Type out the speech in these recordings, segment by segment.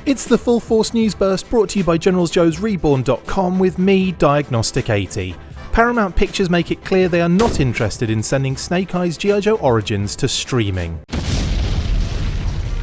It's the Full Force News Burst brought to you by General Joe's Reborn.com with me, Diagnostic80. Paramount Pictures make it clear they are not interested in sending Snake Eyes G.I. Joe Origins to streaming.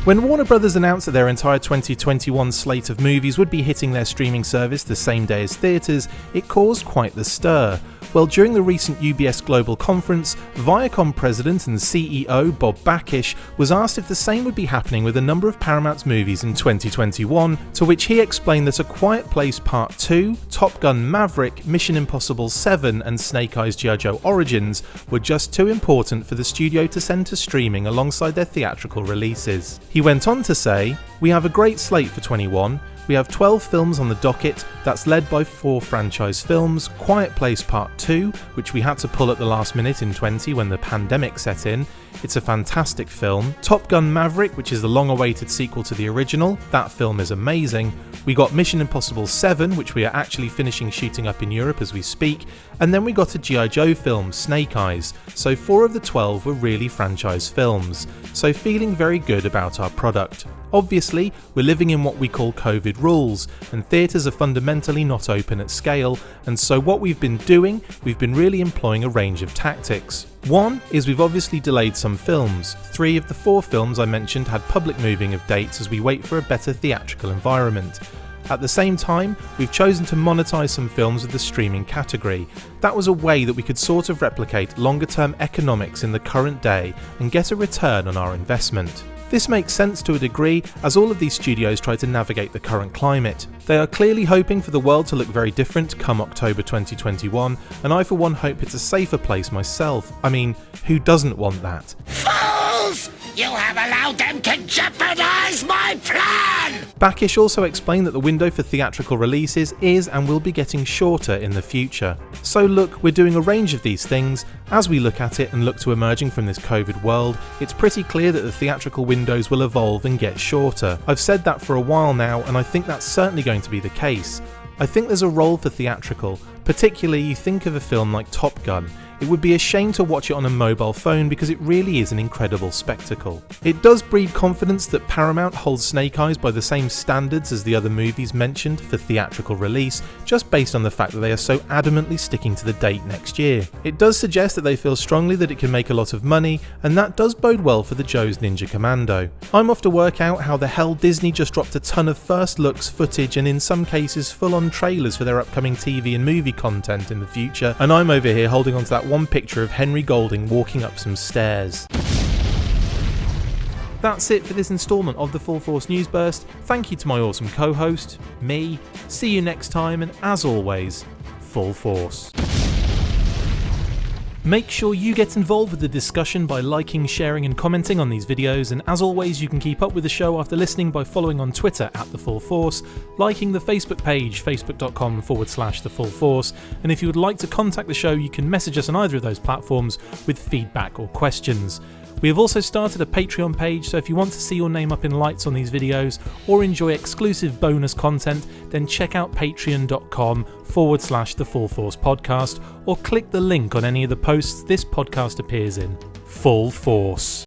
When Warner Bros. Announced that their entire 2021 slate of movies would be hitting their streaming service the same day as theatres, it caused quite the stir. Well, during the recent UBS Global Conference, Viacom President and CEO Bob Bakish was asked if the same would be happening with a number of Paramount's movies in 2021, to which he explained that A Quiet Place Part 2, Top Gun Maverick, Mission Impossible 7 and Snake Eyes G.I. Joe Origins were just too important for the studio to send to streaming alongside their theatrical releases. He went on to say, "We have a great slate for 21. We have 12 films on the docket, that's led by 4 franchise films, Quiet Place Part 2, which we had to pull at the last minute in 20 when the pandemic set in. It's a fantastic film. Top Gun Maverick, which is the long-awaited sequel to the original, that film is amazing. We got Mission Impossible 7, which we are actually finishing shooting up in Europe as we speak, and then we got a G.I. Joe film, Snake Eyes, so 4 of the 12 were really franchise films, so feeling very good about our product. Obviously, we're living in what we call COVID rules, and theatres are fundamentally not open at scale, and so what we've been doing, we've been really employing a range of tactics. One is we've obviously delayed some films. 3 of the 4 films I mentioned had public moving of dates as we wait for a better theatrical environment. At the same time, we've chosen to monetize some films with the streaming category. That was a way that we could sort of replicate longer term economics in the current day and get a return on our investment. This makes sense to a degree as all of these studios try to navigate the current climate. They are clearly hoping for the world to look very different come October 2021, and I for one hope it's a safer place myself. I mean, who doesn't want that? Fools! You have allowed them to jeopardize my plan! Bakish also explained that the window for theatrical releases is and will be getting shorter in the future. So look, we're doing a range of these things. As we look at it and look to emerging from this COVID world, it's pretty clear that the theatrical windows will evolve and get shorter. I've said that for a while now, and I think that's certainly going to be the case. I think there's a role for theatrical, particularly you think of a film like Top Gun. It would be a shame to watch it on a mobile phone because it really is an incredible spectacle. It does breed confidence that Paramount holds Snake Eyes by the same standards as the other movies mentioned for theatrical release, just based on the fact that they are so adamantly sticking to the date next year. It does suggest that they feel strongly that it can make a lot of money, and that does bode well for the Joe's Ninja Commando. I'm off to work out how the hell Disney just dropped a ton of first looks, footage, and in some cases full-on trailers for their upcoming TV and movie content in the future, and I'm over here holding on to that one picture of Henry Golding walking up some stairs. That's it for this instalment of the Full Force News Burst. Thank you to my awesome co-host, me. See you next time, and as always, Full Force. Make sure you get involved with the discussion by liking, sharing and commenting on these videos, and as always you can keep up with the show after listening by following on Twitter @TheFullForce, liking the Facebook page facebook.com/TheFullForce, and if you would like to contact the show you can message us on either of those platforms with feedback or questions. We have also started a Patreon page, so if you want to see your name up in lights on these videos or enjoy exclusive bonus content, then check out patreon.com/TheFullForce podcast or click the link on any of the posts this podcast appears in. Full Force.